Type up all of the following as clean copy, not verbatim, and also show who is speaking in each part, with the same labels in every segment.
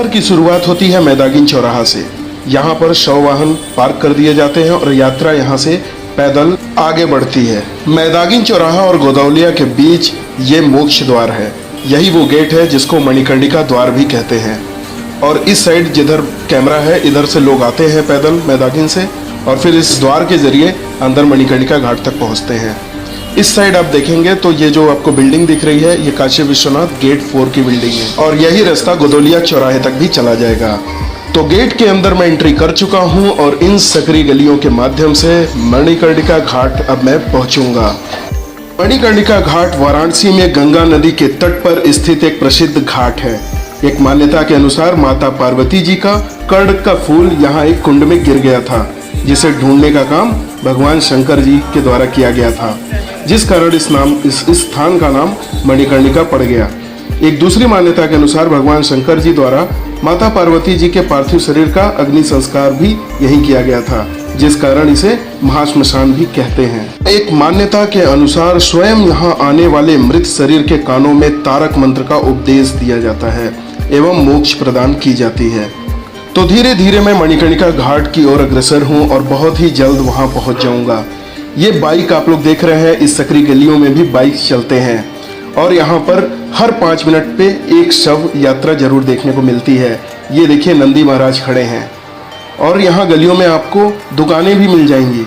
Speaker 1: सफर की शुरुआत होती है मैदागिन चौराहा से। यहाँ पर शव वाहन पार्क कर दिए जाते हैं और यात्रा यहाँ से पैदल आगे बढ़ती है। मैदागिन चौराहा और गोदौलिया के बीच ये मोक्ष द्वार है। यही वो गेट है जिसको मणिकर्णिका द्वार भी कहते हैं। और इस साइड जिधर कैमरा है, इधर से लोग आते हैं पैदल मैदागिन से और फिर इस द्वार के जरिए अंदर मणिकर्णिका घाट तक पहुंचते हैं। इस साइड आप देखेंगे तो ये जो आपको बिल्डिंग दिख रही है, ये काशी विश्वनाथ गेट 4 की बिल्डिंग है और यही रास्ता गोदौलिया चौराहे तक भी चला जाएगा। तो गेट के अंदर मैं एंट्री कर चुका हूं और इन सकरी गलियों के माध्यम से मणिकर्णिका घाट अब मैं पहुंचूंगा। मणिकर्णिका घाट वाराणसी में गंगा नदी के तट पर स्थित एक प्रसिद्ध घाट है। एक मान्यता के अनुसार माता पार्वती जी का कर्ण का फूल यहाँ एक कुंड में गिर गया था, जिसे ढूंढने का काम भगवान शंकर जी के द्वारा किया गया था, जिस कारण इस स्थान का नाम मणिकर्णिका पड़ गया। एक दूसरी मान्यता के अनुसार भगवान शंकर जी द्वारा माता पार्वती जी के पार्थिव शरीर का अग्नि संस्कार भी यहीं किया गया था, जिस कारण इसे महाश्मशान भी कहते हैं। एक मान्यता के अनुसार स्वयं यहाँ आने वाले मृत शरीर के कानों में तारक मंत्र का उपदेश दिया जाता है एवं मोक्ष प्रदान की जाती है। तो धीरे धीरे मैं मणिकर्णिका घाट की ओर अग्रसर हूँ और बहुत ही जल्द वहाँ पहुँच जाऊँगा। ये बाइक आप लोग देख रहे हैं, इस सकरी गलियों में भी बाइक चलते हैं और यहाँ पर हर 5 मिनट पे एक शव यात्रा जरूर देखने को मिलती है। ये देखिए नंदी महाराज खड़े हैं और यहाँ गलियों में आपको दुकानें भी मिल जाएंगी।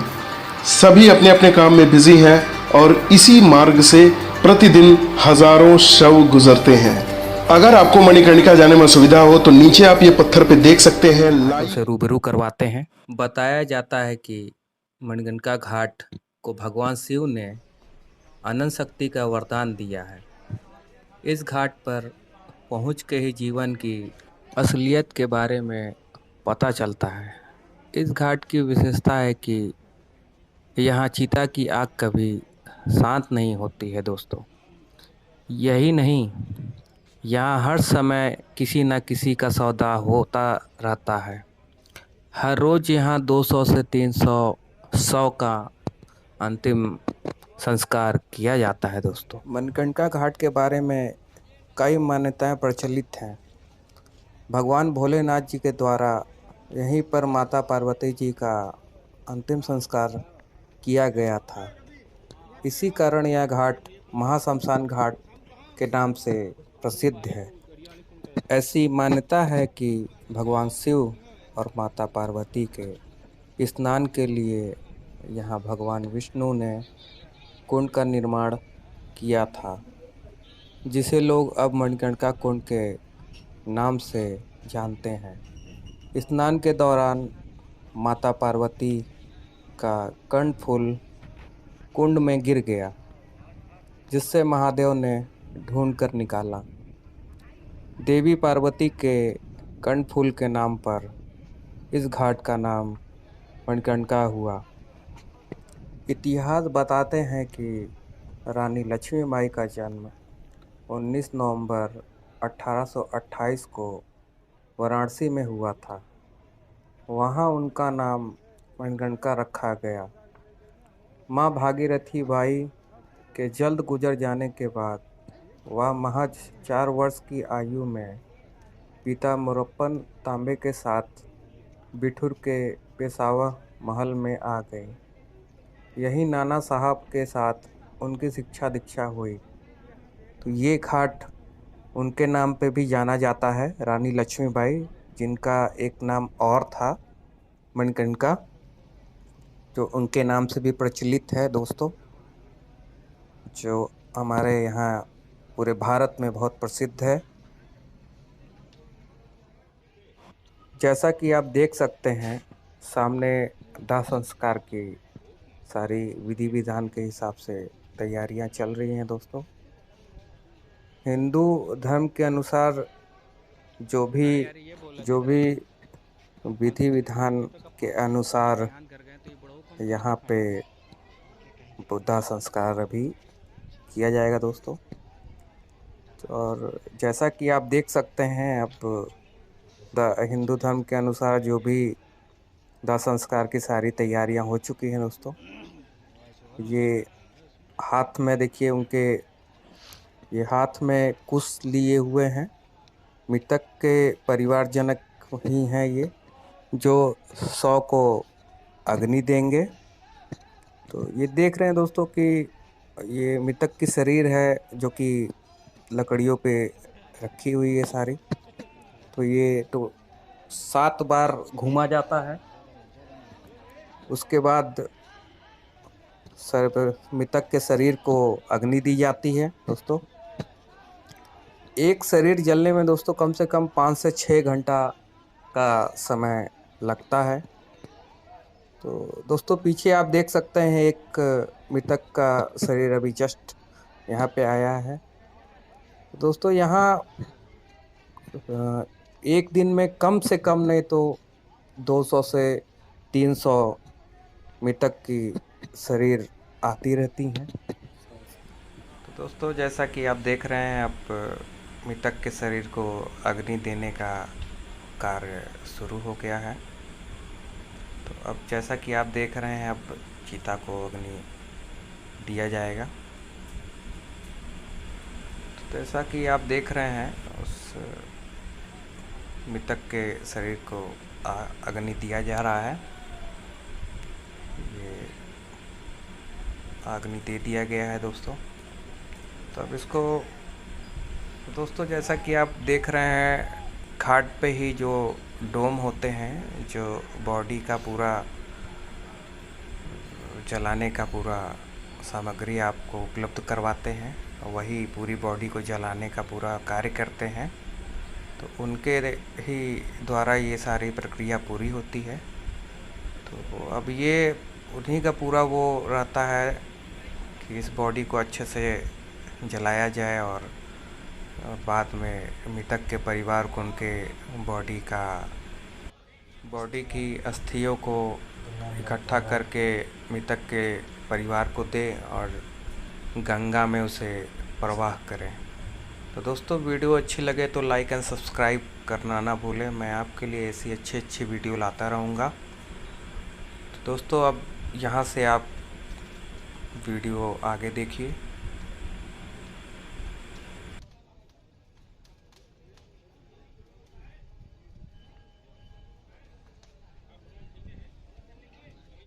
Speaker 1: सभी अपने अपने काम में बिजी हैं और इसी मार्ग से प्रतिदिन हजारों शव गुजरते हैं। अगर आपको मणिकर्णिका जाने में सुविधा हो तो नीचे आप ये पत्थर पे देख सकते हैं।
Speaker 2: उसे रूबरू करवाते हैं। बताया जाता है कि मणिकर्णिका घाट को भगवान शिव ने अनंत शक्ति का वरदान दिया है। इस घाट पर पहुंच के ही जीवन की असलियत के बारे में पता चलता है। इस घाट की विशेषता है कि यहाँ चिता की आग कभी शांत नहीं होती है दोस्तों। यही नहीं, यहाँ हर समय किसी न किसी का सौदा होता रहता है। हर रोज़ यहाँ 200 से 300 शव का अंतिम संस्कार किया जाता है दोस्तों। मणिकर्णिका घाट के बारे में कई मान्यताएं प्रचलित हैं। भगवान भोलेनाथ जी के द्वारा यहीं पर माता पार्वती जी का अंतिम संस्कार किया गया था। इसी कारण यह घाट महाश्मशान घाट के नाम से प्रसिद्ध है। ऐसी मान्यता है कि भगवान शिव और माता पार्वती के स्नान के लिए यहाँ भगवान विष्णु ने कुंड का निर्माण किया था, जिसे लोग अब मणिकर्णिका कुंड के नाम से जानते हैं। स्नान के दौरान माता पार्वती का कर्णफूल कुंड में गिर गया, जिससे महादेव ने ढूंढ कर निकाला। देवी पार्वती के कर्णफूल के नाम पर इस घाट का नाम मणिकर्णिका हुआ। इतिहास बताते हैं कि रानी लक्ष्मीबाई का जन्म 19 नवंबर 1828 को वाराणसी में हुआ था। वहाँ उनका नाम मणिकर्णिका रखा गया। माँ भागीरथी बाई के जल्द गुजर जाने के बाद वह महज 4 वर्ष की आयु में पिता मोरप्पन तांबे के साथ बिठूर के पेशावर महल में आ गई। यही नाना साहब के साथ उनकी शिक्षा दीक्षा हुई। तो ये घाट उनके नाम पे भी जाना जाता है, रानी लक्ष्मीबाई, जिनका एक नाम और था मणिकर्णिका, जो उनके नाम से भी प्रचलित है दोस्तों, जो हमारे यहाँ पूरे भारत में बहुत प्रसिद्ध है। जैसा कि आप देख सकते हैं, सामने दाह संस्कार की सारी विधि विधान के हिसाब से तैयारियां चल रही हैं दोस्तों। हिंदू धर्म के अनुसार जो भी विधि विधान के अनुसार यहाँ पे बुद्धा संस्कार अभी किया जाएगा दोस्तों। और जैसा कि आप देख सकते हैं, अब हिंदू धर्म के अनुसार जो भी दाह संस्कार की सारी तैयारियां हो चुकी हैं दोस्तों। ये हाथ में देखिए, उनके ये हाथ में कुश लिए हुए हैं मृतक के परिवारजनक ही हैं ये, जो शव को अग्नि देंगे। तो ये देख रहे हैं दोस्तों कि ये मृतक की शरीर है जो कि लकड़ियों पे रखी हुई है सारी। तो ये तो 7 बार घूमा जाता है। उसके बाद मृतक के शरीर को अग्नि दी जाती है दोस्तों। एक शरीर जलने में दोस्तों कम से कम 5 से 6 घंटा का समय लगता है। तो दोस्तों पीछे आप देख सकते हैं एक मृतक का शरीर अभी जस्ट यहाँ पे आया है। दोस्तों यहाँ एक दिन में कम से कम नहीं तो 200 से 300 मृतक की शरीर आती रहती हैं। तो दोस्तों जैसा कि आप देख रहे हैं, अब मृतक के शरीर को अग्नि देने का कार्य शुरू हो गया है। तो अब जैसा कि आप देख रहे हैं, अब चिता को अग्नि दिया जाएगा। तो जैसा कि आप देख रहे हैं, उस मृतक के शरीर को अग्नि दिया जा रहा है। ये अग्नि दे दिया गया है दोस्तों। तो अब इसको दोस्तों जैसा कि आप देख रहे हैं, घाट पे ही जो डोम होते हैं, जो बॉडी का पूरा जलाने का पूरा सामग्री आपको उपलब्ध करवाते हैं, वही पूरी बॉडी को जलाने का पूरा कार्य करते हैं। तो उनके ही द्वारा ये सारी प्रक्रिया पूरी होती है। तो अब ये उन्हीं का पूरा वो रहता है कि इस बॉडी को अच्छे से जलाया जाए और बाद में मृतक के परिवार को उनके बॉडी की अस्थियों को इकट्ठा करके मृतक के परिवार को दें और गंगा में उसे प्रवाह करें। तो दोस्तों वीडियो अच्छी लगे तो लाइक एंड सब्सक्राइब करना ना भूलें। मैं आपके लिए ऐसी अच्छी वीडियो लाता रहूँगा। तो दोस्तों अब यहाँ से आप वीडियो आगे देखिए।